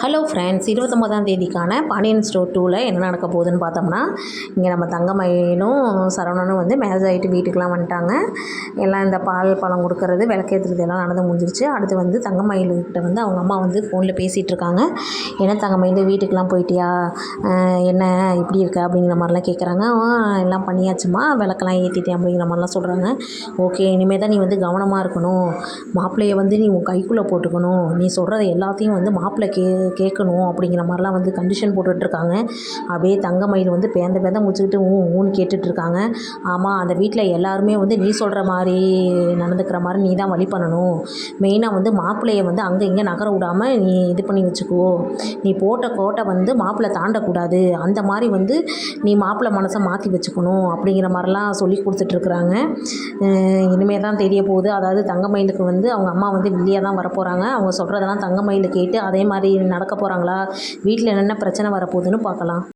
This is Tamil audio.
ஹலோ ஃப்ரெண்ட்ஸ், 29ஆம் தேதிக்கான பாண்டியன் ஸ்டோர் 2ல் என்ன நடக்க போகுதுன்னு பார்த்தோம்னா, இங்கே நம்ம தங்கமயிலும் சரவணனும் வந்து மேரேஜ் ஆகிட்டு வீட்டுக்கெலாம் வந்துட்டாங்க. எல்லாம் இந்த பால் பழம் கொடுக்கறது, விளக்கேற்றுறது எல்லாம் நடந்து முடிஞ்சிருச்சு. அடுத்து வந்து தங்கமயில்கிட்ட வந்து அவங்க அம்மா வந்து ஃபோனில் பேசிகிட்டு இருக்காங்க. என்ன தங்கமயில், வீட்டுக்கெலாம் போயிட்டியா, என்ன இப்படி இருக்க அப்படிங்கிற மாதிரிலாம் கேட்குறாங்க. எல்லாம் பண்ணியாச்சுமா, விளக்கெல்லாம் ஏற்றிட்டேன் அப்படிங்கிற மாதிரிலாம் சொல்கிறாங்க. ஓகே, இனிமேல் தான் நீ வந்து கவனமாக இருக்கணும், மாப்பிள்ளையை வந்து நீ உன் கைக்குள்ளே போட்டுக்கணும், நீ சொல்கிறத எல்லாத்தையும் வந்து மாப்பிள்ளை கேட்கணும் அப்படிங்கிற மாதிரிலாம் வந்து கண்டிஷன் போட்டுட்ருக்காங்க. அப்படியே தங்கமயில் வந்து பேந்த முடிச்சுக்கிட்டு ஊன்னு கேட்டுட்ருக்காங்க. ஆமாம், அந்த வீட்டில் எல்லாருமே வந்து நீ சொல்கிற மாதிரி நடந்துக்கிற மாதிரி நீ தான் வழி பண்ணணும். மெயினாக வந்து மாப்பிள்ளையை வந்து அங்கே இங்கே நகர விடாமல் நீ இது பண்ணி வச்சுக்கோ. நீ போட்ட கோட்டை வந்து மாப்பிள்ளை தாண்டக்கூடாது. அந்த மாதிரி வந்து நீ மாப்பிள்ளை மனசை மாற்றி வச்சுக்கணும் அப்படிங்கிற மாதிரிலாம் சொல்லி கொடுத்துட்ருக்குறாங்க. இனிமேல் தான் தெரிய போகுது. அதாவது தங்கமயிலுக்கு வந்து அவங்க அம்மா வந்து வில்லியாக தான் வரப்போகிறாங்க. அவங்க சொல்கிறதெல்லாம் தங்கமயில் கேட்டு அதே மாதிரி நடக்க போகிறாங்களா, வீட்டில் என்னென்ன பிரச்சனை வரப்போகுதுன்னு பார்க்கலாம்.